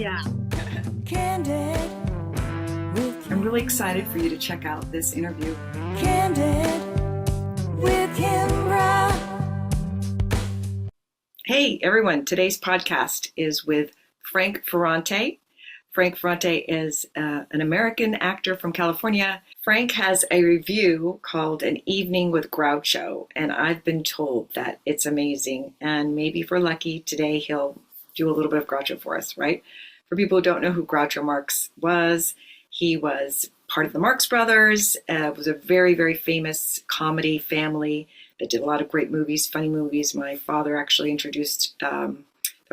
yeah. Candid with I'm really excited for you to check out this interview. Candid with Kimbra. Hey, everyone. Today's podcast is with Frank Ferrante. Frank Ferrante is an American actor from California. Frank has a review called An Evening with Groucho, and I've been told that it's amazing. And maybe if we're lucky, today he'll do a little bit of Groucho for us, right? For people who don't know who Groucho Marx was, he was part of the Marx Brothers. Was a very, very famous comedy family that did a lot of great movies, funny movies. My father actually introduced the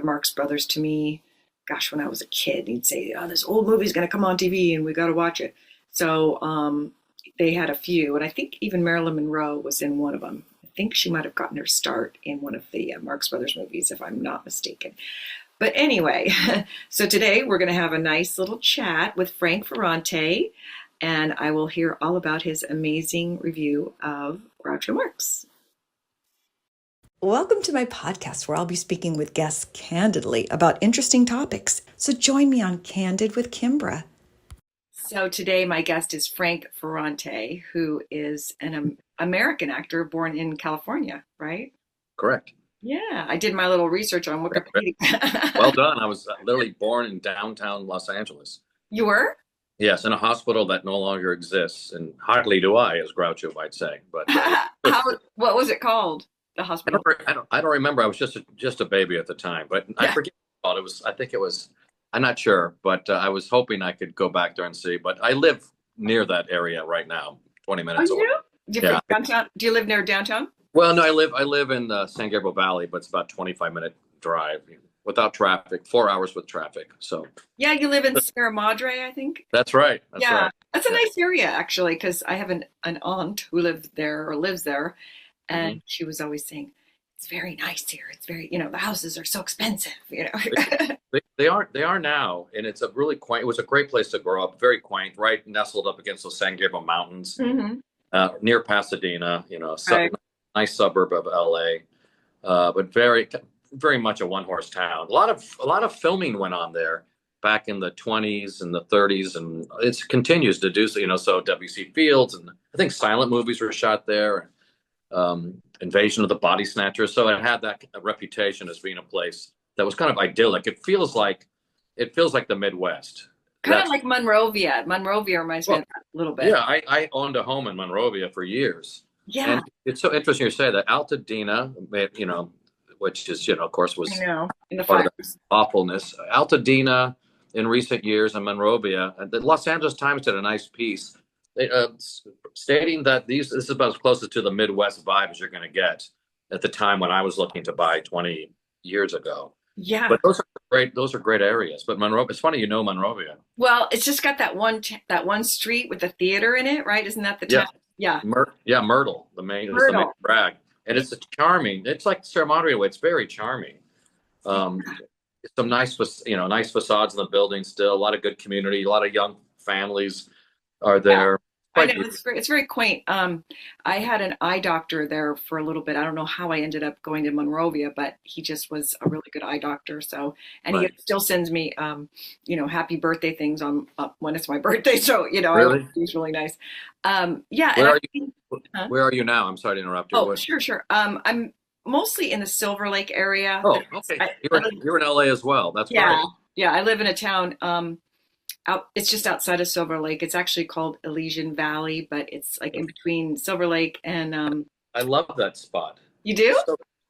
Marx Brothers to me, gosh, when I was a kid. He'd say, oh, this old movie's going to come on TV and we got to watch it. So they had a few, and I think even Marilyn Monroe was in one of them. I think she might have gotten her start in one of the Marx Brothers movies, if I'm not mistaken. But anyway, so today we're going to have a nice little chat with Frank Ferrante, and I will hear all about his amazing review of Groucho Marx. Welcome to my podcast where I'll be speaking with guests candidly about interesting topics. So join me on Candid with Kimbra. So today my guest is Frank Ferrante, who is an American actor born in California, right? Correct. Yeah, I did my little research on Wikipedia. Well done. I was literally born in downtown Los Angeles. You were? Yes, in a hospital that no longer exists, and hardly do I, as Groucho might say. But What was it called? The hospital? I don't remember. I was just a baby at the time, but I forget what it was. I think it was. I'm not sure, but I was hoping I could go back there and see. But I live near that area right now, 20 minutes away. Do you downtown? Do you live near downtown? Well, no, I live in San Gabriel Valley, but it's about 25-minute drive without traffic, 4 hours with traffic. So yeah, you live in Sierra Madre, I think. That's right. Right. That's a nice area actually, because I have an aunt who lived there or lives there, and she was always saying, "It's very nice here. It's very, the houses are so expensive." They are now, and it's a really quaint. It was a great place to grow up. Very quaint, right nestled up against the San Gabriel Mountains, near Pasadena. Right. Nice suburb of LA, but very, very much a one-horse town. A lot of filming went on there back in the 20s and the 30s, and it continues to do so. So W.C. Fields, and I think silent movies were shot there. Invasion of the Body Snatchers. So it had that reputation as being a place that was kind of idyllic. It feels like the Midwest. Kind of like Monrovia. Monrovia reminds me of that a little bit. Yeah, I owned a home in Monrovia for years. Yeah. And it's so interesting you say that. Altadena, which is, of course, was in the part fires. of the awfulness. Altadena in recent years and Monrovia. And the Los Angeles Times did a nice piece stating that this is about as close to the Midwest vibe as you're going to get at the time when I was looking to buy 20 years ago. Yeah. But those are great areas. But Monrovia, it's funny, Monrovia. Well, it's just got that one street with the theater in it, right? Isn't that the town? Yeah. Myrtle, the main drag. And it's charming. It's like Sierra Madre way. It's very charming. Some nice facades in the building still. A lot of good community. A lot of young families are there. I know, it's very quaint. I had an eye doctor there for a little bit. I don't know how I ended up going to Monrovia, but he just was a really good eye doctor. So, and he still sends me, happy birthday things on when it's my birthday. So, Really? He's really nice. Where are you now? I'm sorry to interrupt you. Oh, sure. I'm mostly in the Silver Lake area. Oh, okay. You're in LA as well. That's right. Yeah. I live in a town. It's just outside of Silver Lake. It's actually called Elysian Valley, but it's like in between Silver Lake and. I love that spot. You do?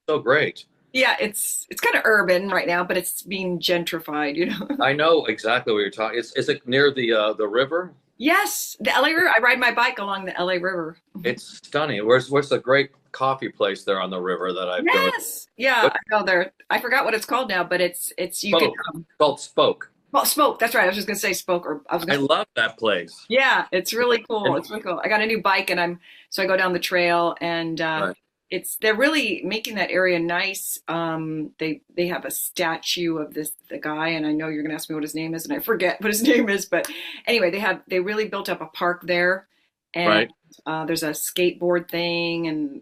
So great. Yeah, it's kind of urban right now, but it's being gentrified. I know exactly what you're talking. Is it near the river? Yes, the LA River. I ride my bike along the LA River. It's stunning. Where's the great coffee place there on the river that I've Yes, yeah, I go there. I forgot what it's called now, but it's you Spoke. can. Called Spoke. Well, Spoke. That's right. I was just gonna say Spoke, I love that place. Yeah, it's really cool. It's really cool. I got a new bike, and I go down the trail, and they're really making that area nice. They have a statue of the guy, and I know you're gonna ask me what his name is, and I forget what his name is, but anyway, they really built up a park there, and there's a skateboard thing, and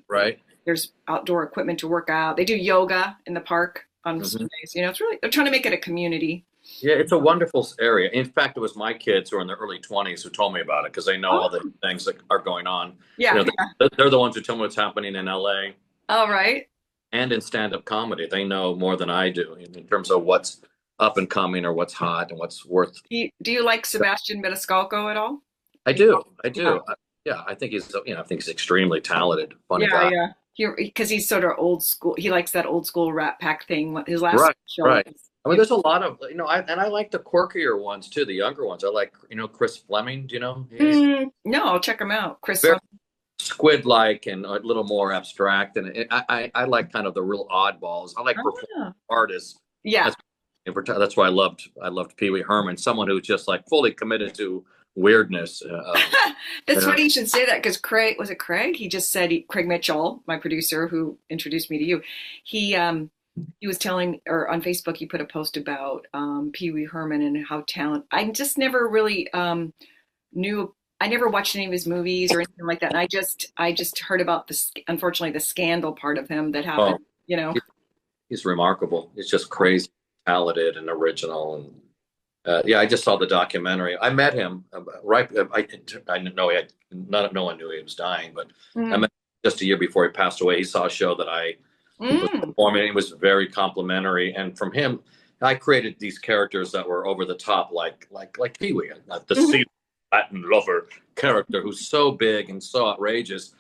there's outdoor equipment to work out. They do yoga in the park on Sundays. It's really, they're trying to make it a community. Yeah, it's a wonderful area. In fact, it was my kids who are in their early 20s who told me about it because they know all the Oh, things that are going on. yeah, yeah. They're the ones who tell me what's happening in LA All right. and in stand-up comedy. They know more than I do in terms of what's up and coming or what's hot and what's worth. Do you like Sebastian Maniscalco at all? I do. I Yeah, do. Yeah, I think he's extremely talented, funny yeah, guy. yeah. Because he's sort of old school. He likes that old school Rat Pack thing. His last Right, show. right. I mean, there's a lot of, I like the quirkier ones too, the younger ones. I like, Chris Fleming, do you know? He's No, I'll check him out. Chris. very squid-like and a little more abstract. And I like kind of the real oddballs. I like performing Ah, artists. yeah. That's why I loved Pee Wee Herman, someone who's just like fully committed to weirdness. That's funny you should say that because Craig, was it Craig? He just said, Craig Mitchell, my producer who introduced me to you, he was telling, or on Facebook, he put a post about Pee Wee Herman and how talented. I just never really knew. I never watched any of his movies or anything like that. And I just heard about unfortunately, the scandal part of him that happened. Oh, he's remarkable. He's just crazy talented and original. And yeah, I just saw the documentary. I met him right. I know no one knew he was dying, but I met him just a year before he passed away. He saw a show that I was performing. It was very complimentary, and from him, I created these characters that were over the top, like Pee Wee, the sea Latin lover character who's so big and so outrageous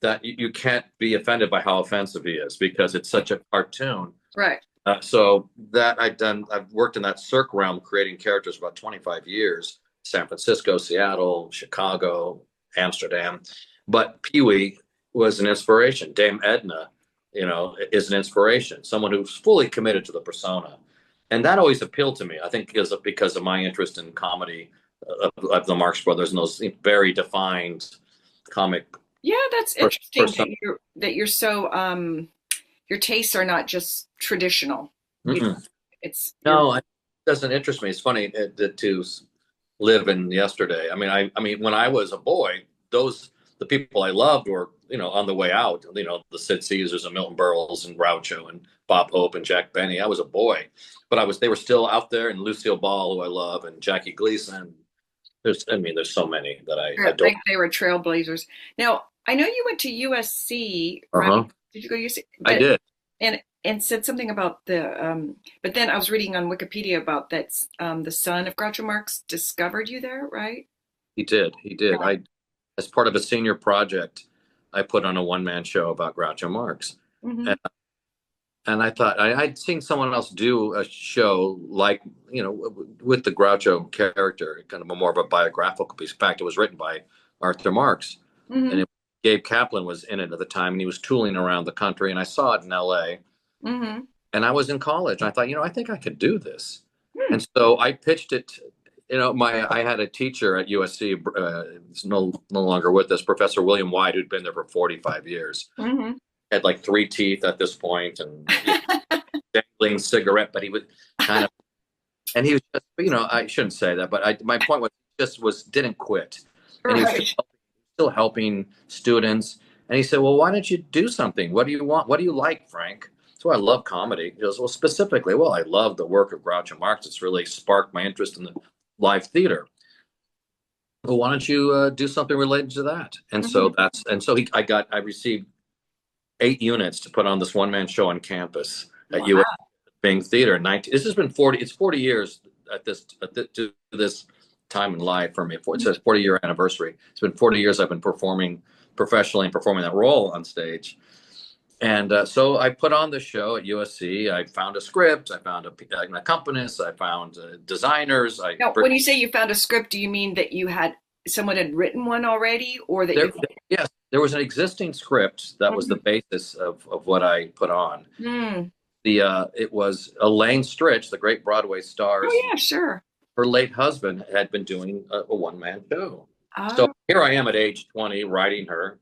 that you can't be offended by how offensive he is because it's such a cartoon. Right. So that I've worked in that circ realm, creating characters for about 25 years, San Francisco, Seattle, Chicago, Amsterdam. But Pee Wee was an inspiration. Dame Edna, is an inspiration, someone who's fully committed to the persona. And that always appealed to me, I think, because of my interest in comedy of the Marx Brothers and those very defined comic. Yeah, that's interesting that you're so your tastes are not just traditional. No, it doesn't interest me. It's funny to live in yesterday. I mean, when I was a boy, the people I loved were, on the way out. The Sid Caesars and Milton Berles and Groucho and Bob Hope and Jack Benny. I was a boy, but they were still out there. And Lucille Ball, who I love, and Jackie Gleason. There's so many that I adore. They were trailblazers. Now, I know you went to USC, right? Did you go to USC? I did. And said something about but then I was reading on Wikipedia about that the son of Groucho Marx discovered you there, right? He did. Yeah. As part of a senior project, I put on a one-man show about Groucho Marx. Mm-hmm. And I thought I'd seen someone else do a show like, with the Groucho character, kind of more of a biographical piece. In fact, it was written by Arthur Marx. Mm-hmm. And Gabe Kaplan was in it at the time, and he was touring around the country. And I saw it in LA. Mm-hmm. And I was in college. And I thought, I think I could do this. And so I pitched it. I had a teacher at USC, is no longer with us, Professor William White, who'd been there for 45 years. Mm-hmm. Had like 3 teeth at this point and dangling cigarette, but he would kind of, and he was just, I shouldn't say that, but my point was didn't quit. And he was still helping students. And he said, well, why don't you do something? What do you want? What do you like, Frank? So I love comedy. He goes, well, specifically, I love the work of Groucho Marx. It's really sparked my interest in the live theater. Well, why don't you do something related to that? And so I received 8 units to put on this one-man show on campus at USC Bing Theater. This has been 40 years to this time in life for me. It's a 40-year anniversary. It's been 40 years I've been performing professionally and performing that role on stage. And so I put on the show at USC. I found a script. I found an accompanist. I found designers. Now, when you say you found a script, do you mean that someone had written one already, or that Yes, there was an existing script that was the basis of what I put on. It was Elaine Stritch, the great Broadway star. Oh yeah, sure. Her late husband had been doing a one-man show. So here I am at age 20, writing her,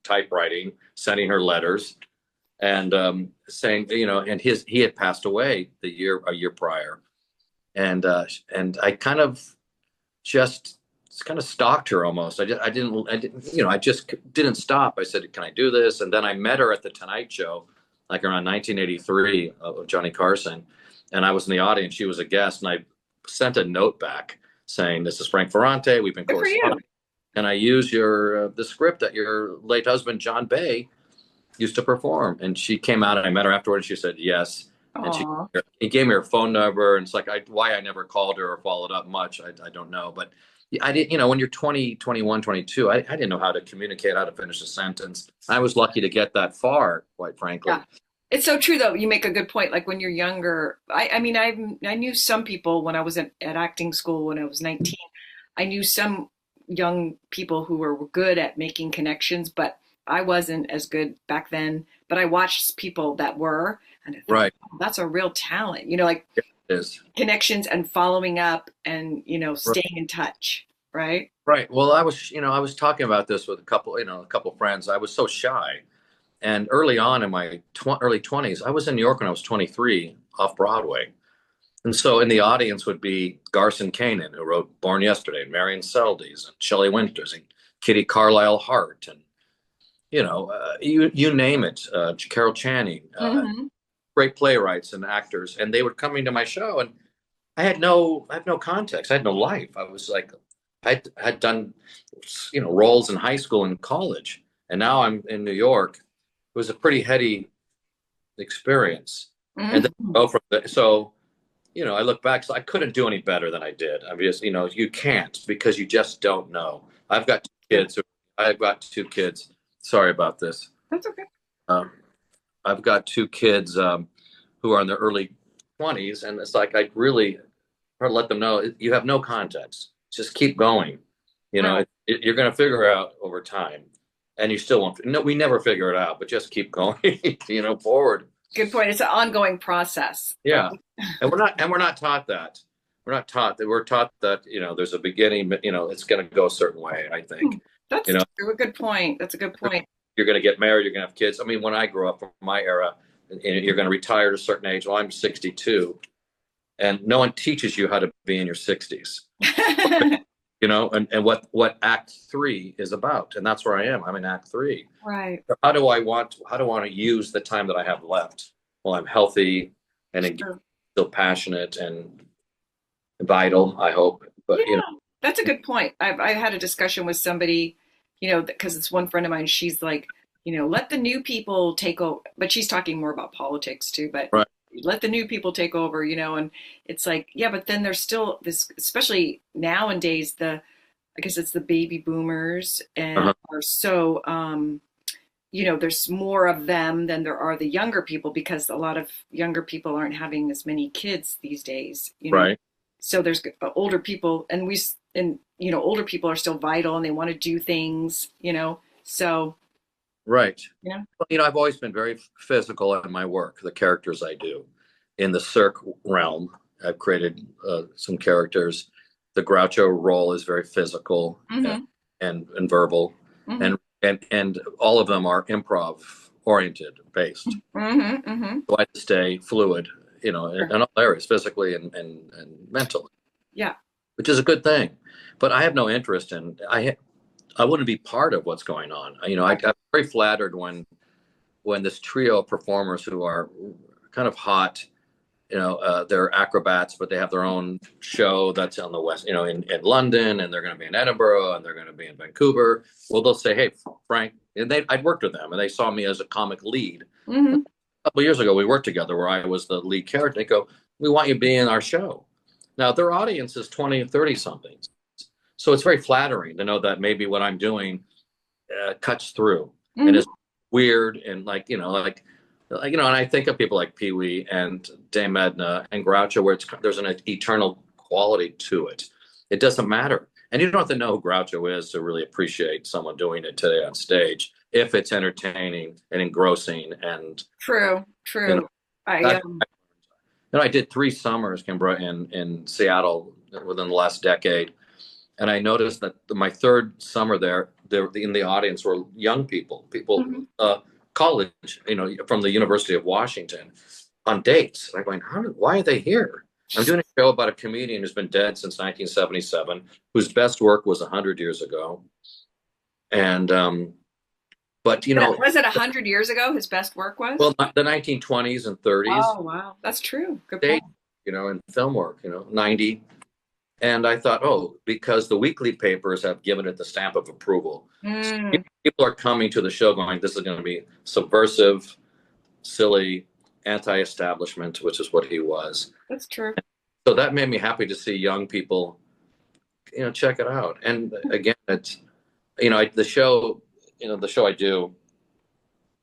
typewriting, sending her letters, and saying, and he had passed away a year prior, and I kind of just stalked her almost. I just didn't stop. I said, can I do this? And then I met her at the Tonight Show, like around 1983 of Johnny Carson. And I was in the audience. She was a guest. And sent a note back saying, "This is Frank Ferrante. We've been Good for you. corresponding. And I use your the script that your late husband, John Bay, used to perform." And she came out and I met her afterwards. She said, yes. And he gave me her phone number. And it's like, why I never called her or followed up much. I don't know. But I didn't, when you're 20, 21, 22, I didn't know how to communicate, how to finish a sentence. I was lucky to get that far, quite frankly. Yeah. It's so true, though. You make a good point. Like when you're younger, I mean, I knew some people when I was at acting school when I was 19. I knew some young people who were good at making connections, but I wasn't as good back then. But I watched people that were, and I thought, right. Oh, that's a real talent. Like it is. Connections and following up and staying in touch. Right. Right. Well, I was talking about this with a couple friends. I was so shy. And early on in my early 20s, I was in New York when I was 23 off Broadway. And so in the audience would be Garson Kanin, who wrote Born Yesterday, and Marion Seldes, and Shelley Winters, and Kitty Carlisle Hart, and, you name it, Carol Channing, great playwrights and actors. And they were coming to my show, and I had no context. I had no life. I was like, I had done, roles in high school and college. And now I'm in New York. It was a pretty heady experience. And then I look back, so I couldn't do any better than I did. I mean, you can't, because you just don't know. I've got two kids. Sorry about this. That's okay. I've got two kids who are in their early 20s, and it's like I really let them know you have no context. Just keep going. You're going to figure out over time. And you still won't. No, we never figure it out, but just keep going, forward. Good point. It's an ongoing process. Yeah, and we're not taught that. We're not taught that. We're taught that there's a beginning, but it's going to go a certain way. I think that's a good point. That's a good point. You're going to get married. You're going to have kids. I mean, when I grew up, from my era, you're going to retire at a certain age. Well, I'm 62, and no one teaches you how to be in your 60s. And what Act 3 is about. And that's where I am. I'm in Act 3. Right. So how do I want to use the time that I have left? Well, I'm healthy and still passionate and vital, I hope. But, that's a good point. I had a discussion with somebody, because it's one friend of mine. She's like, let the new people take over. But she's talking more about politics too. But right. Let the new people take over, and it's like, yeah, but then there's still this, especially nowadays, I guess it's the baby boomers and are so, there's more of them than there are the younger people, because a lot of younger people aren't having as many kids these days, Right. So there's older people, and older people are still vital and they want to do things, so. Right. I've always been very physical in my work, the characters I do. In the Cirque realm, I've created some characters. The Groucho role is very physical and verbal, and all of them are improv oriented, based. So I have to stay fluid, in all areas, physically and mentally. Yeah. Which is a good thing. But I have no interest in I wouldn't be part of what's going on. I got very flattered when this trio of performers who are kind of hot, they're acrobats, but they have their own show that's on the West, in London, and they're going to be in Edinburgh, and they're going to be in Vancouver. Well, they'll say, "Hey, Frank," and I'd worked with them, and they saw me as a comic lead. A couple of years ago, we worked together where I was the lead character. They go, "We want you to be in our show." Now, their audience is 20 and 30 somethings. So it's very flattering to know that maybe what I'm doing cuts through and is weird and and I think of people like Pee Wee and Dame Edna and Groucho, where there's an eternal quality to it. It doesn't matter, and you don't have to know who Groucho is to really appreciate someone doing it today on stage, if it's entertaining and engrossing and true. I did 3 summers, Kimbra, in Seattle within the last decade. And I noticed that my third summer there in the audience were young people, college, from the University of Washington, on dates. And I'm going, why are they here? I'm doing a show about a comedian who's been dead since 1977, whose best work was 100 years ago. And, was it 100 years ago his best work was? Well, the 1920s and 30s. Oh, wow. That's true. Good point. in film work, 90. And I thought, oh, because the weekly papers have given it the stamp of approval. Mm, People are coming to the show going, this is going to be subversive, silly, anti-establishment, which is what he was. that's true. So that made me happy to see young people, check it out. And again, it's, the show I do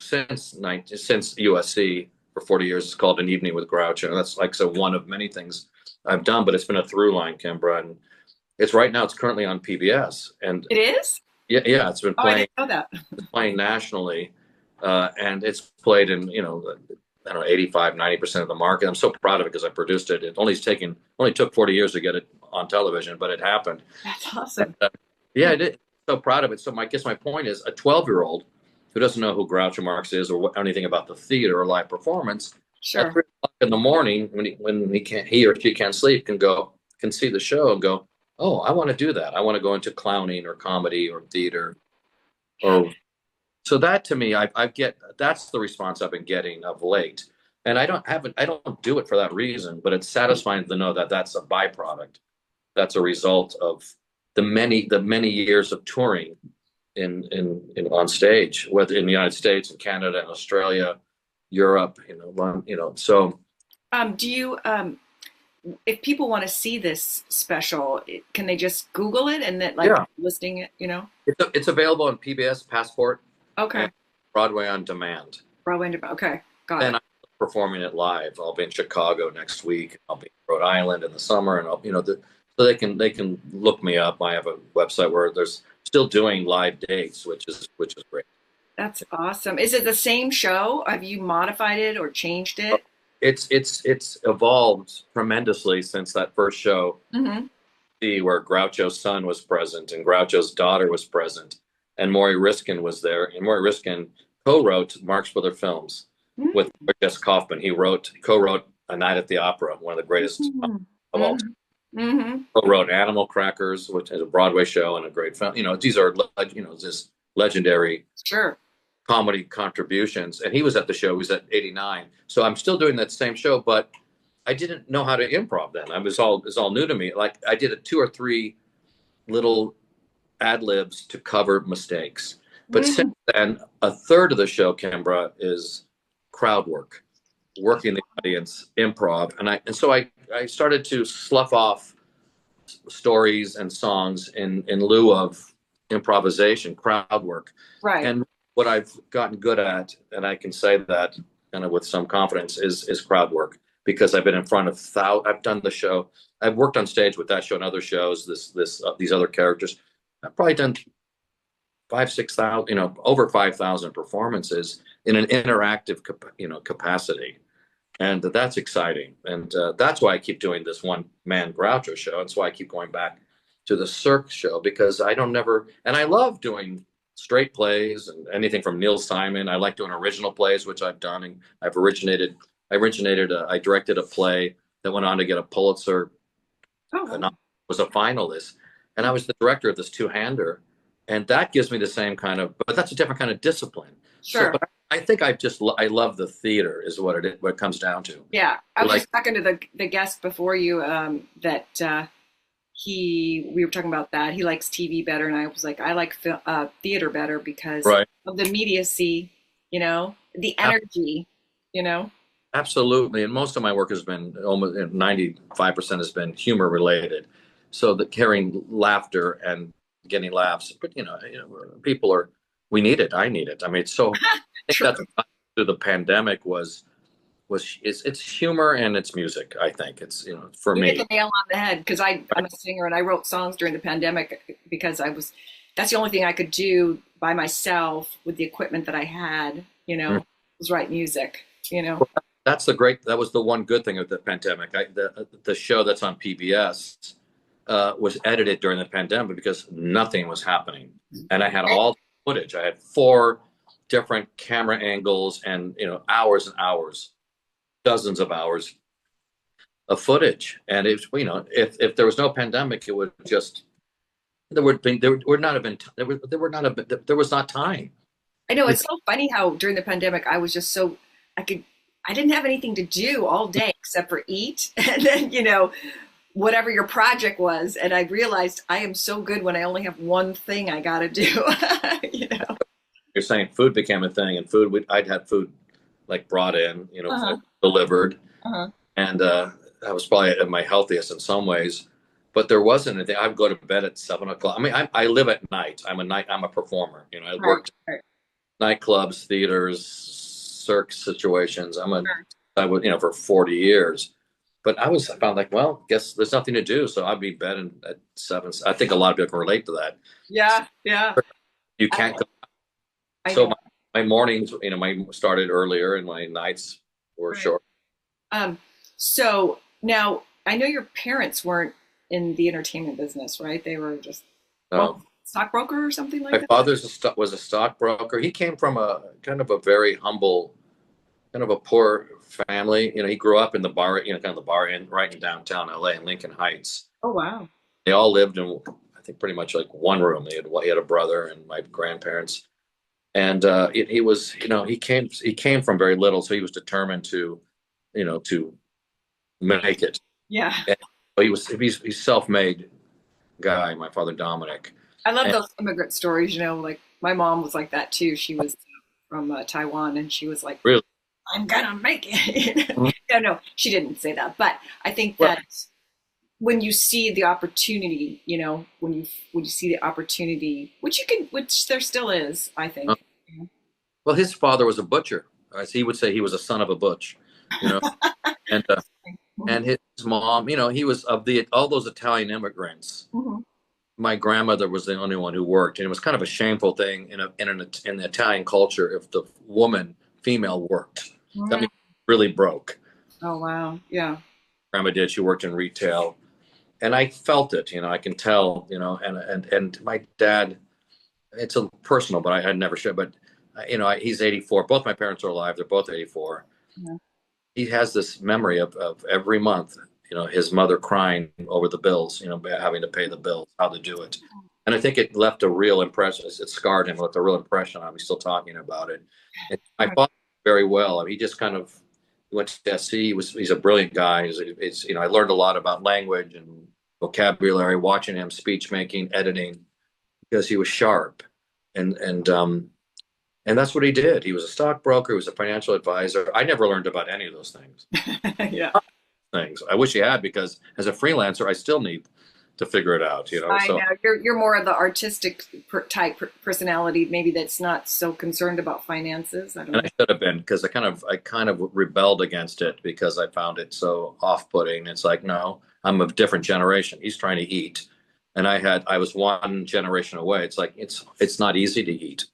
since USC for 40 years is called An Evening with Groucho. And that's one of many things I've done, but it's been a through line, Kimbra. And it's currently on PBS. And It is? yeah, it's been I playing, didn't know that. playing nationally. And it's played in, I don't know, 85, 90% of the market. I'm so proud of it because I produced it. It only took 40 years to get it on television, but it happened. That's awesome. Yeah, I did. So proud of it. So I guess my point is a 12-year-old who doesn't know who Groucho Marx is or anything about the theater or live performance, Sure. at 3 o'clock in the morning when he or she can't sleep, can see the show and go, oh, I want to do that. I want to go into clowning or comedy or theater so that to me, that's the response I've been getting of late. And I don't do it for that reason, but it's satisfying to know that that's a byproduct. That's a result of the many years of touring in on stage, whether in the United States and Canada and Australia, Europe, so. Do you, if people want to see this special, can they just Google it and then listing it, It's available on PBS, Passport. Okay. And Broadway on Demand. Broadway on Demand. Okay. Got it. And I'm performing it live. I'll be in Chicago next week. I'll be in Rhode Island in the summer, and I'll, so they can look me up. I have a website where there's still doing live dates, which is great. That's awesome. Is it the same show? Have you modified it or changed it? It's evolved tremendously since that first show. Mm-hmm. Where Groucho's son was present and Groucho's daughter was present, and Maury Riskin was there. And Maury Riskin co-wrote Marx Brother films with Jess Kaufman. He co-wrote A Night at the Opera, one of the greatest of all time. Mm-hmm. Co-wrote Animal Crackers, which is a Broadway show and a great film. These are just legendary comedy contributions. And he was at the show. He was at 89. So I'm still doing that same show, but I didn't know how to improv then. It was all new to me. Like I did 2 or 3 little ad libs to cover mistakes. But since then, a third of the show, Kimbra, is crowd work, working the audience, improv. And so I started to slough off stories and songs in lieu of improvisation, crowd work. Right. And what I've gotten good at, and I can say that kind of with some confidence, is crowd work. Because I've been in front of I've done the show. I've worked on stage with that show and other shows. These other characters. I've probably done 6,000, over 5,000 performances in an interactive, capacity, and that's exciting. And that's why I keep doing this one-man Groucho show. That's why I keep going back to the Cirque show because and I love doing straight plays and anything from Neil Simon. I like doing original plays, which I've done, and I directed a play that went on to get a Pulitzer. Was a finalist, and I was the director of this two-hander, and that gives me the same kind of, but that's a different kind of discipline. Sure. So, but I think I love the theater is what it comes down to. Yeah, I was talking to the guest before you that we were talking about that he likes TV better, and I was like I like theater better because of the immediacy, the energy, Absolutely, and most of my work has been almost 95% has been humor related, so that carrying laughter and getting laughs. But we need it. I need it. I mean, it's so. I think that's through the pandemic it's humor and it's music. I think it's for me. You hit the nail on the head because I'm a singer and I wrote songs during the pandemic because that's the only thing I could do by myself with the equipment that I had. Was write music. That was the one good thing of the pandemic. The show that's on PBS was edited during the pandemic because nothing was happening. And I had all the footage. I had 4 different camera angles and, hours and hours, dozens of hours of footage. And if there was no pandemic, it would just, there was not time. I know it's so funny how during the pandemic, I was just I didn't have anything to do all day except for eat. And then, whatever your project was. And I realized I am so good when I only have one thing I got to do, You're saying food became a thing, and I'd had food like brought in, Uh-huh. delivered. Uh-huh. And I was probably at my healthiest in some ways, but there wasn't anything. I would go to bed at 7 o'clock. I mean, I live at night. I'm a performer. I Right. worked Right. nightclubs, theaters, circus situations. Sure. I would, for 40 years. But I found like, well, guess there's nothing to do. So I'd be in bed at 7. I think a lot of people can relate to that. Yeah. Yeah. You can't go. I So know. my mornings, my started earlier and my nights were Right. short. So now I know your parents weren't in the entertainment business, right? They were just stockbroker or something like My that. father was a stockbroker. He came from a kind of a very humble, kind of a poor family. He grew up in the bar, kind of the bar right in downtown LA in Lincoln Heights. Oh, wow. They all lived in, I think, pretty much like one room. He had a brother and my grandparents, and he came from very little, so he was determined to make it. Yeah. And he's self-made guy. My father Dominic. I love And those immigrant stories, like my mom was like that too. She was from Taiwan and she was like, really, I'm gonna make it. No, she didn't say that. But I think well, that when you see the opportunity, when you see the opportunity, which there still is, I think. well, his father was a butcher. As he would say, he was a son of a butch. You know, and Mhm. and his mom, he was of all those Italian immigrants. Mhm. My grandmother was the only one who worked, and it was kind of a shameful thing in the Italian culture if the female worked. That Mm. means really broke. Oh, wow. Yeah. Grandma did. She worked in retail, and I felt it. I can tell. And my dad. It's a personal, but I never should. But he's 84. Both my parents are alive. They're both 84. Yeah. He has this memory of every month, his mother crying over the bills, having to pay the bills, how to do it. And I think it left a real impression. It scarred him, left a real impression on him. He's still talking about it. And I Right. thought very well. I mean, he just kind of went to SC. He's a brilliant guy. I learned a lot about language and vocabulary, watching him, speech making, editing, because he was sharp. And that's what he did. He was a stockbroker. He was a financial advisor. I never learned about any of those things. Yeah. I wish he had, because as a freelancer, I still need to figure it out. I So know you're more of the artistic type personality, maybe that's not so concerned about finances. I don't and know. I should have been, because I kind of rebelled against it because I found it so off-putting. It's like, no, I'm a different generation. He's trying to eat, and I was one generation away. It's like it's not easy to eat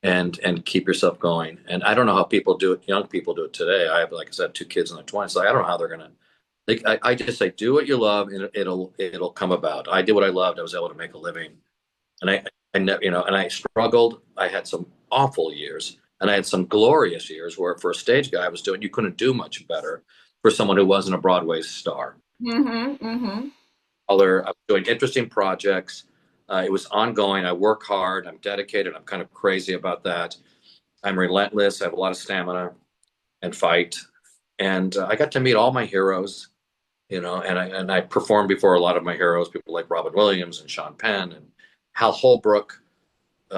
and keep yourself going. And I don't know how people do it. Young people do it today. I have, like I said, 2 kids in their 20s. So I don't know how they're gonna. I just say, do what you love, and it'll come about. I did what I loved. I was able to make a living, and and I struggled. I had some awful years, and I had some glorious years where, for a stage guy, I was doing. You couldn't do much better for someone who wasn't a Broadway star. Mm-hmm. Mm-hmm. I was doing interesting projects. It was ongoing. I work hard. I'm dedicated. I'm kind of crazy about that. I'm relentless. I have a lot of stamina and fight. And I got to meet all my heroes, and I performed before a lot of my heroes, people like Robin Williams and Sean Penn and Hal Holbrook.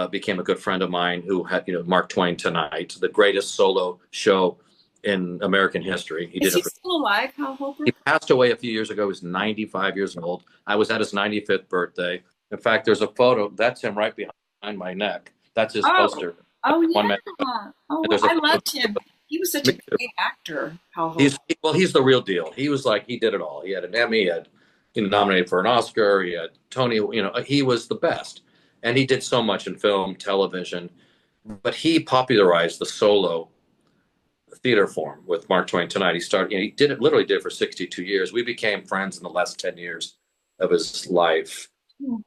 Became a good friend of mine, who had, Mark Twain Tonight, the greatest solo show in American history. Is he still alive, Hal He Holbrook? passed away a few years ago. He was 95 years old. I was at his 95th birthday. In fact, there's a photo. That's him right behind my neck. That's his Oh, poster. oh One yeah. man. Oh, And there's a I photo. loved him. He was such a great actor, Hal He's Holbrook. well, he's the real deal. He was like, he did it all. He had an Emmy. He had nominated for an Oscar. He had Tony. He was the best, and he did so much in film, television. But he popularized the solo theater form with Mark Twain Tonight. He started. He literally did it for 62 years. We became friends in the last 10 years of his life. Hmm.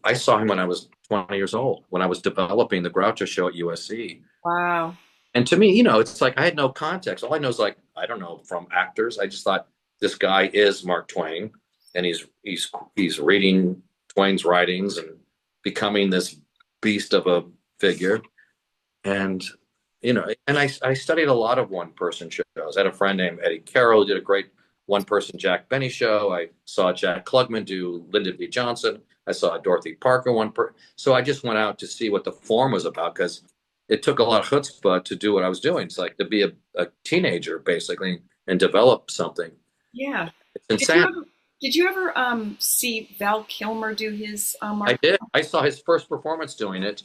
I saw him when I was 20 years old, when I was developing the Groucho show at USC. Wow. And to me, it's like I had no context. All I know is, like, I don't know from actors. I just thought this guy is Mark Twain, and he's reading Twain's writings and becoming this beast of a figure. And and I studied a lot of one-person shows. I had a friend named Eddie Carroll who did a great one-person Jack Benny show. I saw Jack Klugman do Lyndon B. Johnson. I saw Dorothy Parker So I just went out to see what the form was about because it took a lot of chutzpah to do what I was doing. It's like to be a teenager basically and develop something. Yeah. It's insane. Did you ever see Val Kilmer do his I did. I saw his first performance doing it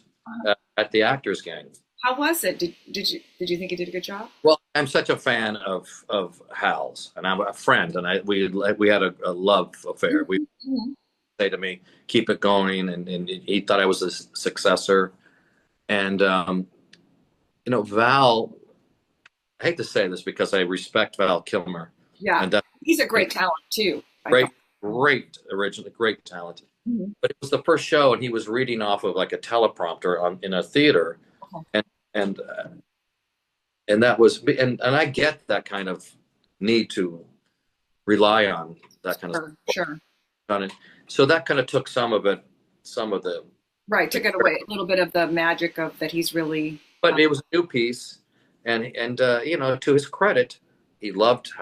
at the Actors Gang. How was it? Did you think he did a good job? Well, I'm such a fan of Hal's, and I'm a friend, and we had a love affair. We say to me, "Keep it going," and he thought I was a successor. And Val. I hate to say this because I respect Val Kilmer. Yeah, and he's a great talent too. Great talent. Mm-hmm. But it was the first show, and he was reading off of like a teleprompter in a theater, and that was and I get that kind of need to rely on that kind of sure. On it. So that kind of took some of the took it away a little bit of the magic of that he's really. But it was a new piece, and to his credit, he loved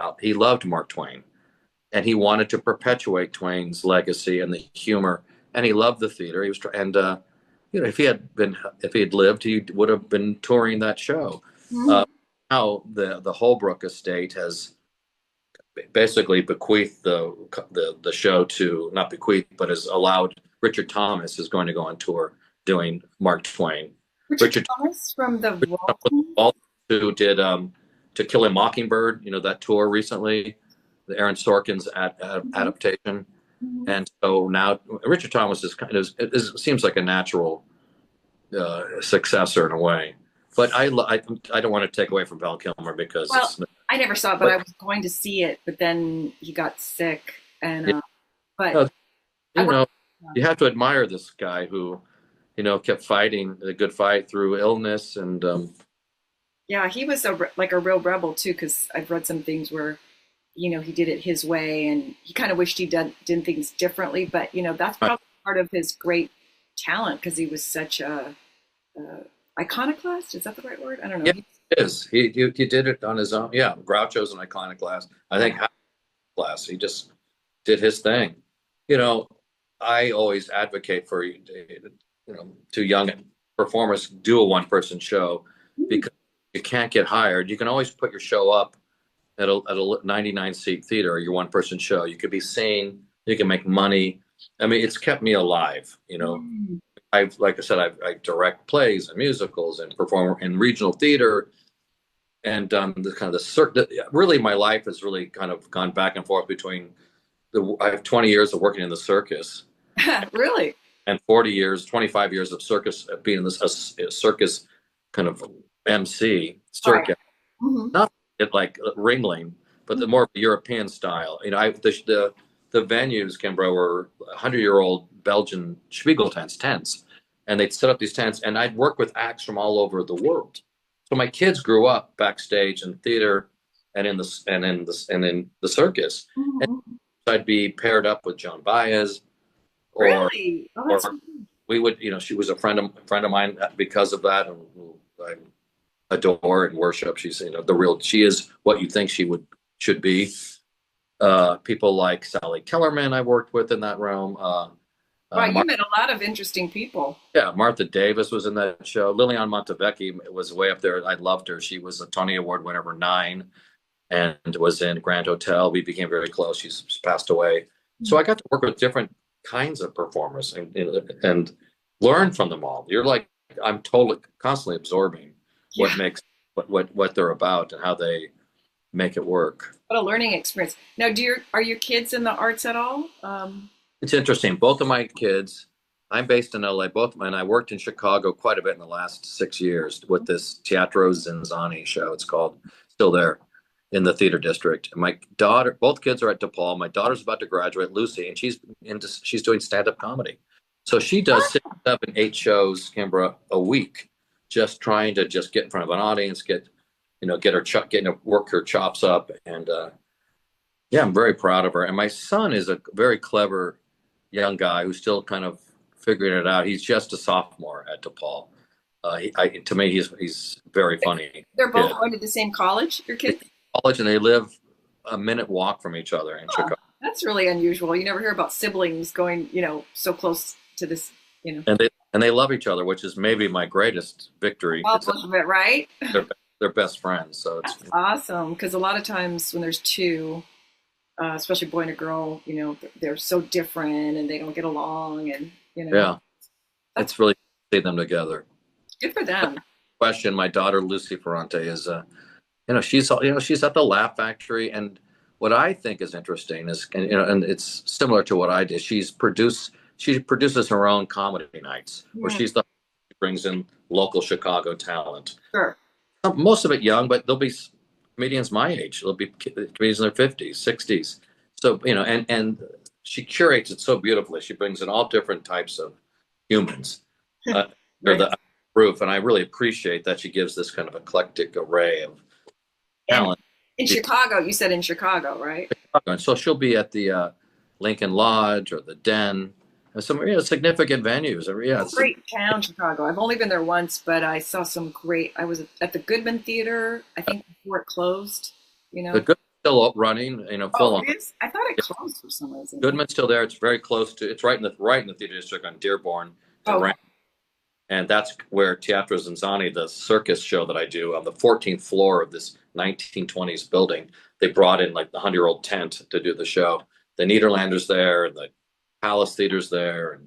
Mark Twain. And he wanted to perpetuate Twain's legacy and the humor, and he loved the theater. He was, if he had lived, he would have been touring that show. Mm-hmm. Now the Holbrook estate has basically bequeathed the show to, not bequeathed, but has allowed Richard Thomas is going to go on tour doing Mark Twain. Richard Thomas from the Vault, who did To Kill a Mockingbird, that tour recently. The Aaron Sorkin's adaptation, and so now Richard Thomas is seems like a natural successor in a way. But I don't want to take away from Val Kilmer because I never saw it, but I was going to see it, but then he got sick, and you have to admire this guy who kept fighting the good fight through illness and. Yeah, he was a real rebel too, because I've read some things where. He did it his way, and he kind of wished he did things differently. But that's probably part of his great talent because he was such a iconoclast. Is that the right word? I don't know. Yeah, it is. He did it on his own. Yeah, Groucho's an iconoclast. I think class. He just did his thing. I always advocate for to young performers do a one-person show because you can't get hired. You can always put your show up. At a 99-seat theater, or your one-person show, you could be seen. You can make money. I mean, it's kept me alive. I direct plays and musicals and perform in regional theater, and really my life has really kind of gone back and forth between I have 20 years of working in the circus, really, and 25 years of circus being in this circus kind of MC circuit. Right. Mm-hmm. Not like Ringling, but the more European style. The venues, Kimbra, were 100-year-old Belgian Spiegel tents, and they'd set up these tents, and I'd work with acts from all over the world. So my kids grew up backstage in theater and in the circus. Mm-hmm. And I'd be paired up with Joan Baez, or we would, she was a friend of mine because of that, and I adore and worship. She's she is what you think she should be. People like Sally Kellerman I worked with in that realm. Wow, you met a lot of interesting people. Yeah, Martha Davis was in that show. Lilian Montevecchi was way up there. I loved her. She was a Tony Award winner for 9 and was in Grand Hotel. We became very close. She's passed away. Mm-hmm. So I got to work with different kinds of performers and learn from them all. I'm totally constantly absorbing what they're about and how they make it work. What a learning experience. Now, are your kids in the arts at all? It's interesting. Both of my kids, I'm based in LA, and I worked in Chicago quite a bit in the last 6 years with this Teatro Zinzani show. It's called, still there in the theater district. And my daughter, both kids are at DePaul. My daughter's about to graduate, Lucy, and she's doing stand-up comedy. So she does 6, 7, 8 shows, Kimbra, a week, just trying to get in front of an audience, work her chops up. And I'm very proud of her. And my son is a very clever young guy who's still kind of figuring it out. He's just a sophomore at DePaul. To me, he's very funny. They're both going to the same college, your kids? College, and they live a minute walk from each other in Chicago. That's really unusual. You never hear about siblings going, so close to this, And they love each other, which is maybe my greatest victory. Compliment, right? They're best friends, so it's awesome. Because a lot of times when there's two, especially boy and a girl, they're so different and they don't get along, and yeah, it's really good to see them together. Good for them. Question: my daughter Lucy Ferrante is, she's at the Laugh Factory, and what I think is interesting is, and it's similar to what I did. She produces her own comedy nights, where she brings in local Chicago talent. Sure. Most of it young, but there'll be comedians my age. There'll be comedians in their 50s, 60s. So, and she curates it so beautifully. She brings in all different types of humans. They're the proof, and I really appreciate that she gives this kind of eclectic array of talent. In Chicago, you said in Chicago, right? Chicago. And so she'll be at the Lincoln Lodge or the Den, and some significant venues. It's a great town, Chicago. I've only been there once, but I saw some great. I was at the Goodman Theater, I think, before it closed. The Goodman's still up running. Full on. I thought it closed for some reason. Goodman's still there. It's very close to. It's right in the theater district on Dearborn. And that's where Teatro Zanzani, the circus show that I do, on the 14th floor of this 1920s building. They brought in like the 100-year-old tent to do the show. The Nederlanders there, and the Palace Theater's there,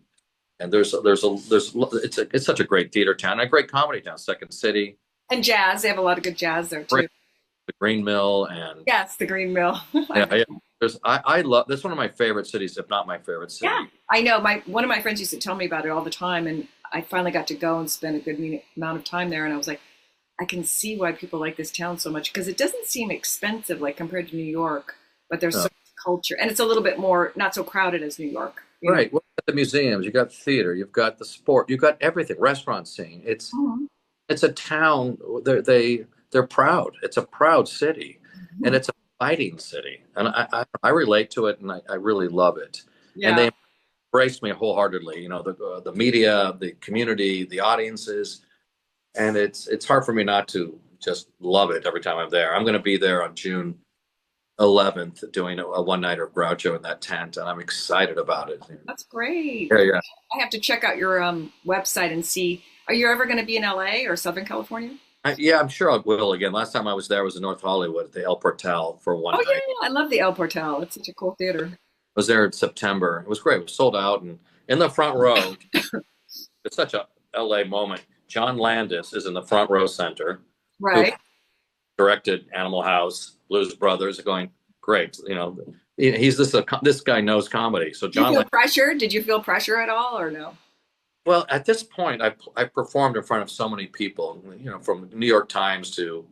and it's such a great theater town, a great comedy town. Second City and jazz. They have a lot of good jazz there too. The Green Mill and yes, the Green Mill. yeah. I love. That's one of my favorite cities, if not my favorite city. Yeah, I know. One of my friends used to tell me about it all the time, and I finally got to go and spend a good amount of time there, and I was like, I can see why people like this town so much, because it doesn't seem expensive like compared to New York, but there's so much culture, and it's a little bit more not so crowded as New York. Right. Well, the museums, you got theater, you've got the sport, you've got everything. Restaurant scene. It's a town. They're proud. It's a proud city, and it's a fighting city, and I relate to it, and I really love it. Yeah. And they embraced me wholeheartedly. The media, the community, the audiences, and it's hard for me not to just love it every time I'm there. I'm going to be there on June 11th doing a one-nighter of Groucho in that tent, and I'm excited about it. That's great. Yeah. I have to check out your website and see. Are you ever going to be in LA or Southern California? Yeah, I'm sure I will again. Last time I was there was in North Hollywood at the El Portal for one night. Oh, yeah, I love the El Portal. It's such a cool theater. I was there in September. It was great. It was sold out, and in the front row, it's such a LA moment. John Landis is in the front row center. Right. Directed Animal House, Blues Brothers, going, great. This guy knows comedy. So John. Did you feel pressure at all, or no? Well, at this point, I performed in front of so many people, from New York Times to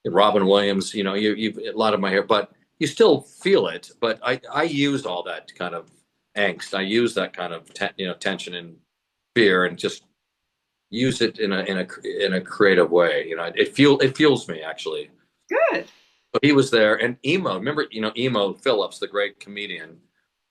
Robin Williams, you've a lot of my hair, but you still feel it. But I used all that kind of angst. I used that kind of tension and fear, and just use it in a creative way. It fuels me, actually. Good. So he was there, and remember, Emo Phillips, the great comedian.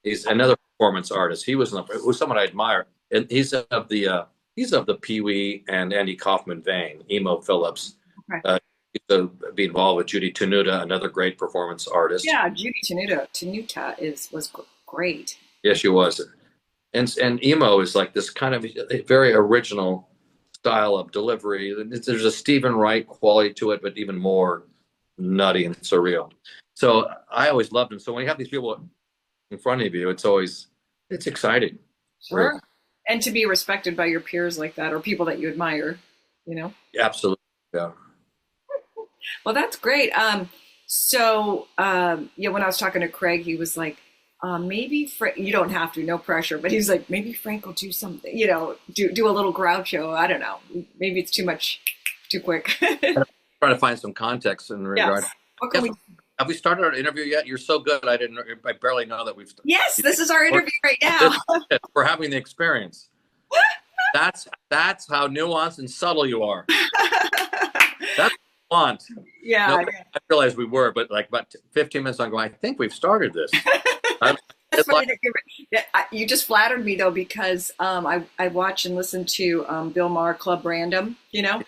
He's another performance artist. He was someone I admire. And he's of the Pee Wee and Andy Kaufman vein. Emo Phillips. Okay. Used to be involved with Judy Tenuta, another great performance artist. Yeah, Judy Tenuta was great. Yeah, she was. And Emo is like this kind of very original style of delivery. There's a Stephen Wright quality to it, but even more nutty and surreal. So I always loved him. So when you have these people in front of you, it's exciting. Sure. Right? And to be respected by your peers like that, or people that you admire, Absolutely. Yeah. Well, that's great. So when I was talking to Craig, he was like, maybe you don't have to, no pressure, but he's like, maybe Frank will do something, do a little Groucho. I don't know. Maybe it's too quick. Trying to find some context in regard. Yes. Have we started our interview yet? You're so good. I barely know that we've started. Yes, this is our interview right now. We're having the experience. That's how nuanced and subtle you are. That's what I want. Yeah. I realized we were, but like about 15 minutes ago, I think we've started this. That's That's funny you just flattered me though, because I watch and listen to Bill Maher Club Random, and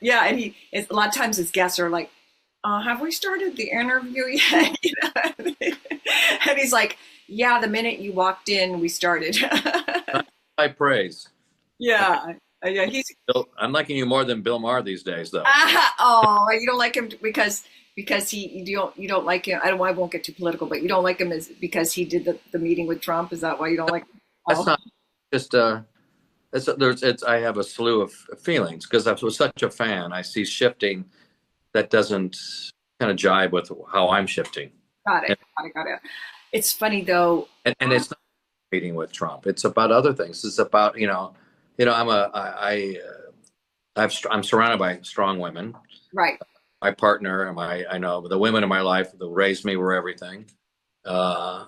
yeah, and a lot of times his guests are like, have we started the interview yet? And he's like, yeah, the minute you walked in, we started. I praise. Yeah. Yeah, I'm liking you more than Bill Maher these days, though. Oh, you don't like him because you don't like him. I won't get too political, but you don't like him because he did the meeting with Trump. Is that why you don't like him? That's not just I have a slew of feelings because I was such a fan. I see shifting that doesn't kind of jibe with how I'm shifting. Got it. It's funny though, and it's not a meeting with Trump. It's about other things. It's about I'm surrounded by strong women. Right. My partner and I know the women in my life that raised me were everything. It's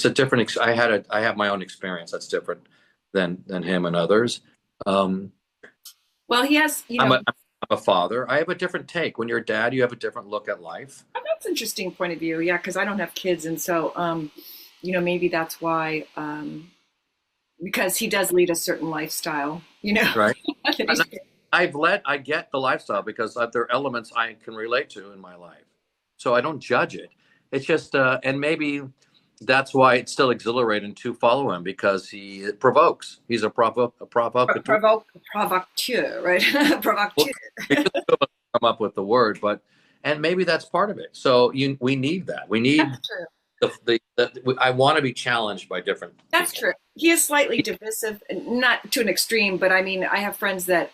a different. I have my own experience that's different than him and others. Well, he has. I'm a father. I have a different take. When you're a dad, you have a different look at life. Oh, that's an interesting point of view. Yeah, because I don't have kids, and so maybe that's why. Because he does lead a certain lifestyle, Right. I get the lifestyle because there are elements I can relate to in my life. So I don't judge it. It's just, and maybe that's why it's still exhilarating to follow him because he provokes. He's a provocateur. Provocateur, right? Provocateur. Well, come up with the word, and maybe that's part of it. So we need that. We need I want to be challenged by different. That's people. true. He is slightly divisive, not to an extreme, but I mean, I have friends that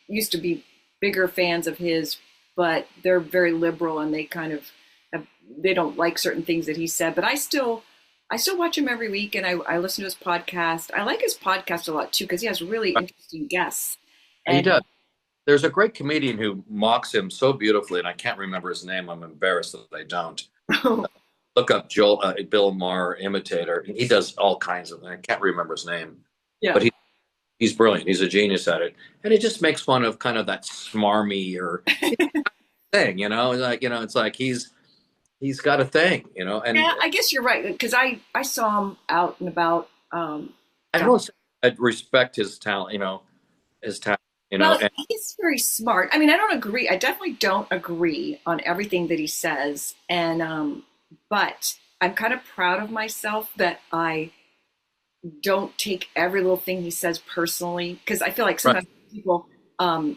used to be bigger fans of his, but they're very liberal and they kind of they don't like certain things that he said. But I still watch him every week and I listen to his podcast. I like his podcast a lot too because he has really interesting guests. And he does. There's a great comedian who mocks him so beautifully, and I can't remember his name. I'm embarrassed that I don't. Look up Bill Maher imitator. He does all kinds of things. I can't remember his name. Yeah. But he's brilliant. He's a genius at it. And he just makes fun of kind of that smarmy or thing, it's like he's got a thing, and yeah, I guess you're right. Because I saw him out and about. I don't say I respect his talent, his talent. Well, he's very smart. I mean, I don't agree. I definitely don't agree on everything that he says. And, but I'm kind of proud of myself that I don't take every little thing he says personally. Because I feel like sometimes people, I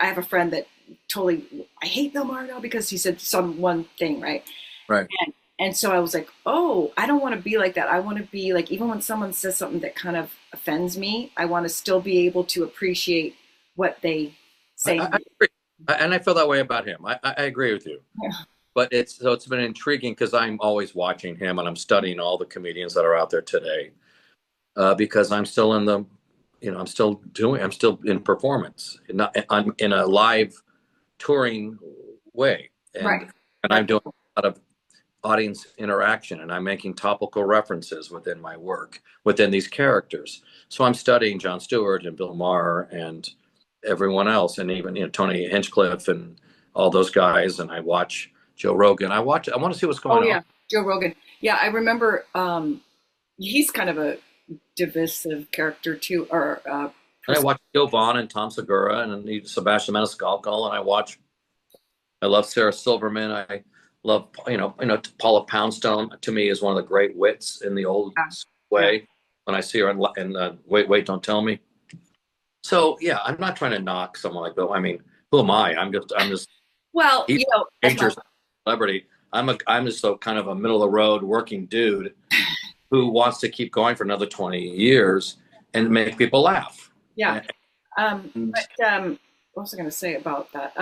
have a friend that I hate Bill Maher now because he said some one thing, right? Right. And so I was like, oh, I don't want to be like that. I want to be like, even when someone says something that kind of offends me, I want to still be able to appreciate what they say. I agree. And I feel that way about him. I agree with you. Yeah. But it's been intriguing because I'm always watching him and I'm studying all the comedians that are out there today because I'm still in the, I'm still in performance, I'm in a live touring way. And I'm doing a lot of audience interaction and I'm making topical references within my work, within these characters. So I'm studying Jon Stewart and Bill Maher and everyone else, and even Tony Hinchcliffe and all those guys. And I watch Joe Rogan. I want to see what's going on. Oh yeah, Joe Rogan. Yeah, I remember. He's kind of a divisive character too. And I watch Gil Vaughn and Tom Segura and Sebastian Maniscalco, and I love Sarah Silverman. I love Paula Poundstone. To me, is one of the great wits in the old way. Yeah. When I see her in Wait, Don't Tell Me. So yeah, I'm not trying to knock someone like Bill. I mean, who am I? I'm just. Well, major celebrity. I'm just a kind of a middle of the road working dude who wants to keep going for another 20 years and make people laugh. Yeah. What was I going to say about that?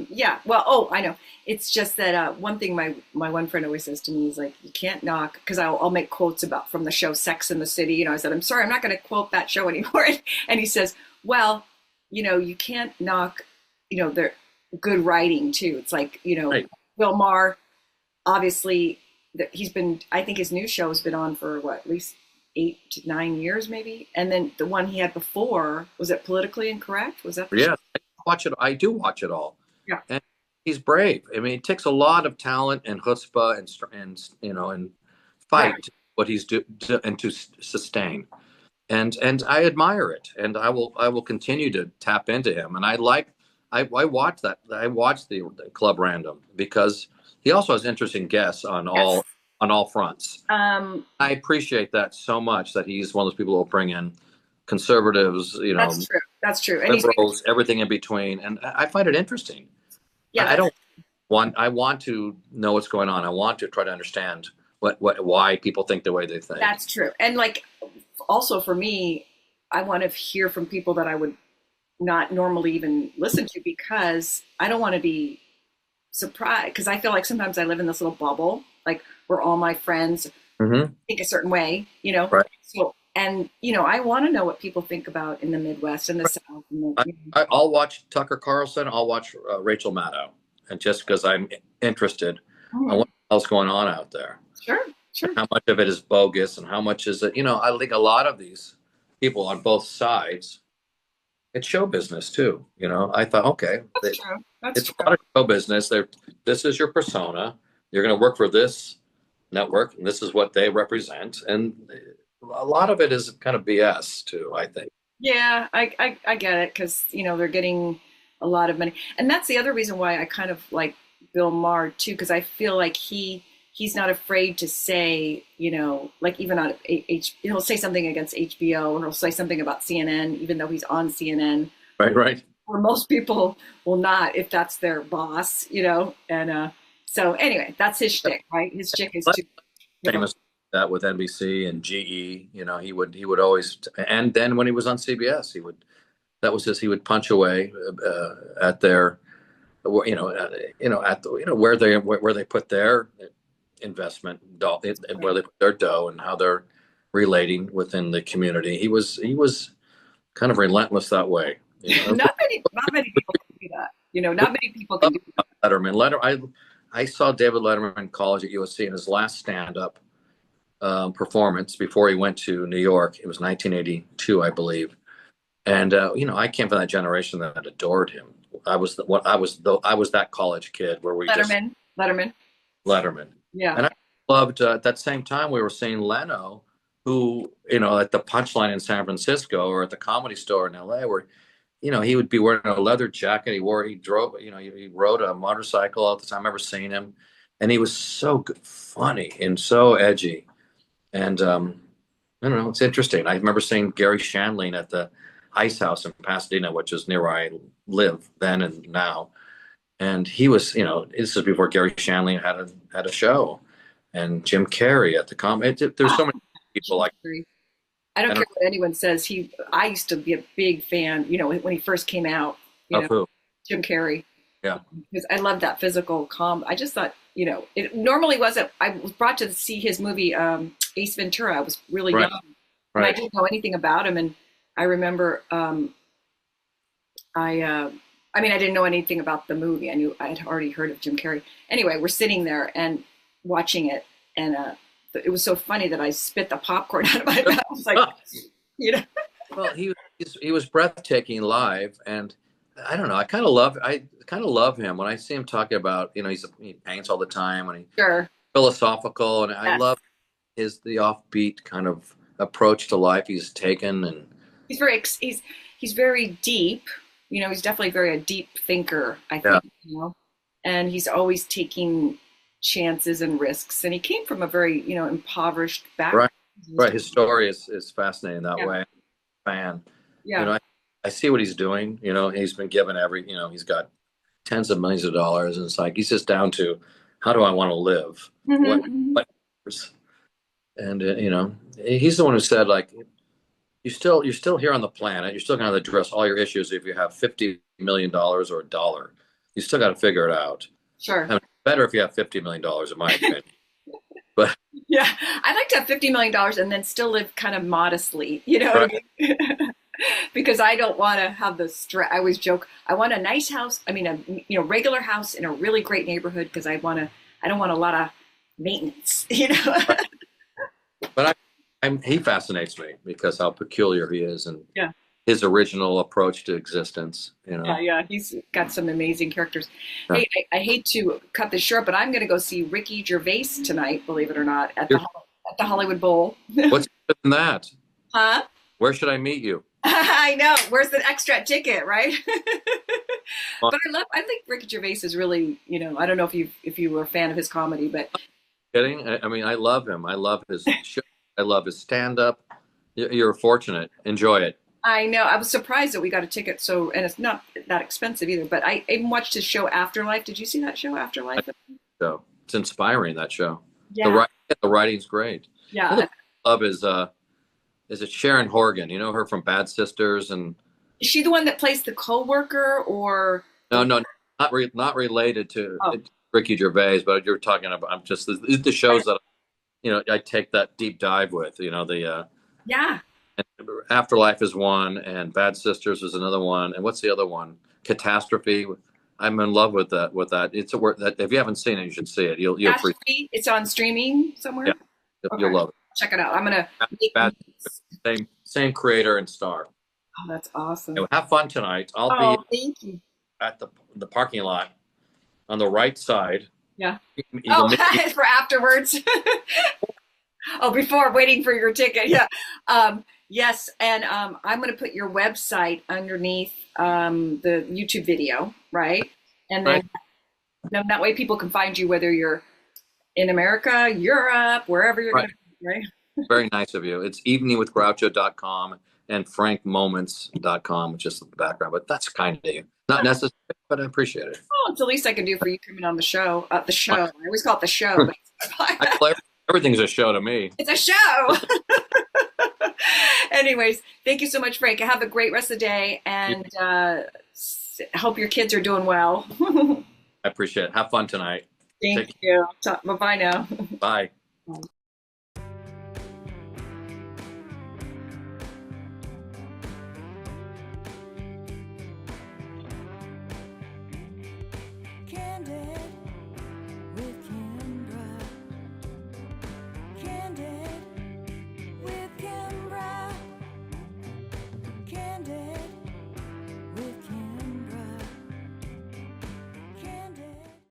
Yeah. Well, I know. It's just that one thing my one friend always says to me is like, you can't knock, because I'll make quotes from the show Sex and the City. I said, I'm sorry, I'm not going to quote that show anymore. And he says, well, you can't knock, their good writing too. It's like, right. Bill Maher, obviously, I think his new show has been on for at least 8 to 9 years, maybe. And then the one he had before, was it Politically Incorrect? Was that? Yeah, I watch it. I do watch it all. Yeah. he's brave. I mean, it takes a lot of talent and chutzpah and Right. fight what he's and to sustain. And I admire it, and I will continue to tap into him. And I watch that. I watch the Club Random because he also has interesting guests Yes. on all fronts. I appreciate that so much that he's one of those people who will bring in conservatives, That's true. That's true. And liberals, everything in between, and I find it interesting. yeah, I don't I want to know what's going on. I want to try to understand why people think the way they think. that's true. And like, also for me, I want to hear from people that I would not normally even listen to because I don't want to be surprised. Because I feel like sometimes I live in this little bubble, like where all my friends think a certain way, Right. So, and I want to know what people think about in the Midwest and the South. And I'll watch Tucker Carlson. I'll watch Rachel Maddow, and just because I'm interested on what else going on out there. Sure. How much of it is bogus, and how much is it? I think a lot of these people on both sides, it's show business too. I thought, okay, That's true. It's a lot of show business. This is your persona. You're going to work for this network, and this is what they represent. And a lot of it is kind of BS too, I think. Yeah, I get it because they're getting a lot of money, and that's the other reason why I kind of like Bill Maher too, because I feel like he's not afraid to say, like even on he'll say something against HBO, or he'll say something about CNN, even though he's on CNN. Right. Where most people will not, if that's their boss, And so anyway, that's his shtick, right? His shtick is to famous that with NBC and GE. He would always, and then when he was on CBS, he would punch away at their, where they put their investment, where they put their dough, and how they're relating within the community. He was kind of relentless that way. not many people can do that. Not many people can do that. Letterman. I saw David Letterman in college at USC in his last stand-up performance before he went to New York. It was 1982, I believe. And I came from that generation that adored him. I was that college kid where we Letterman. Yeah. And I loved at that same time we were seeing Leno, who at the Punchline in San Francisco or at the Comedy Store in LA, where he would be wearing a leather jacket. He rode a motorcycle all the time. I remember seeing him, and he was so good, funny and so edgy. And I don't know, it's interesting. I remember seeing Gary Shandling at the Ice House in Pasadena, which is near where I live then and now. And he was, this is before Gary Shandling had a show, and Jim Carrey at the there's so many people like. I don't care what anyone says. I used to be a big fan, when he first came out. Who? Jim Carrey. Yeah. Because I loved that physical calm. I just thought, it normally wasn't. I was brought to see his movie Ace Ventura. I was really young, and I didn't know anything about him. And I remember, I didn't know anything about the movie. I had already heard of Jim Carrey. Anyway, we're sitting there and watching it, and it was so funny that I spit the popcorn out of my mouth. I was like, Well, he was breathtaking live, and I don't know. I kind of love him when I see him talking about. He paints all the time, and he's philosophical, and yes. I love the offbeat kind of approach to life he's taken, and he's very deep. He's definitely a deep thinker, I think. Yeah. And he's always taking chances and risks, and he came from a very impoverished background. Right. His story is fascinating that way. Fan. Yeah. I see what he's doing. He's been given he's got tens of millions of dollars, and it's like he's just down to how do I want to live? What and he's the one who said, like, you're still here on the planet. You're still going to address all your issues if you have $50 million or a dollar. You still got to figure it out. Sure. And better if you have $50 million, in my opinion. But yeah, I'd like to have $50 million and then still live kind of modestly, what I mean? Because I don't want to have the stress. I always joke, I want a nice house. I mean, a regular house in a really great neighborhood, because I don't want a lot of maintenance, But he fascinates me because how peculiar he is, and his original approach to existence. You know. Yeah, he's got some amazing characters. Yeah. Hey, I hate to cut this short, but I'm going to go see Ricky Gervais tonight, believe it or not, at the Hollywood Bowl. What's better than that? Huh? Where should I meet you? I know. Where's the extra ticket, right? But I think Ricky Gervais is really, I don't know if you were a fan of his comedy, but Kidding? I mean, I love him. I love his show. I love his stand-up. You're fortunate. Enjoy it. I know. I was surprised that we got a ticket. And it's not that expensive either. But I even watched his show Afterlife. Did you see that show Afterlife? So it's inspiring, that show. Yeah. The writing's great. Yeah. I love is it Sharon Horgan? You know her from Bad Sisters and. Is she the one that plays the coworker or? No, not related to Ricky Gervais, but you're talking about. I'm just the shows that I take that deep dive with. Yeah. And Afterlife is one, and Bad Sisters is another one, and what's the other one? Catastrophe. I'm in love with that. It's a word that if you haven't seen it, you should see it. You'll It's on streaming somewhere. Yeah, you'll love it. Check it out. I'm gonna. Same creator and star. Oh, that's awesome. Anyway, have fun tonight. I'll be thank you. at the parking lot on the right side. Yeah. For afterwards. Before waiting for your ticket. Yeah. Yes, and I'm going to put your website underneath the YouTube video, right? And then that way people can find you whether you're in America, Europe, wherever you're going to be, right? Very nice of you. It's eveningwithgroucho.com and frankmoments.com, which is the background, but that's kind of you. Not necessary, but I appreciate it. Oh, it's the least I can do for you coming on the show. I always call it the show. But everything's a show to me. It's a show. Anyways, thank you so much, Frank. Have a great rest of the day, and hope your kids are doing well. I appreciate it. Have fun tonight. Thank you. Bye-bye now. Bye. Bye.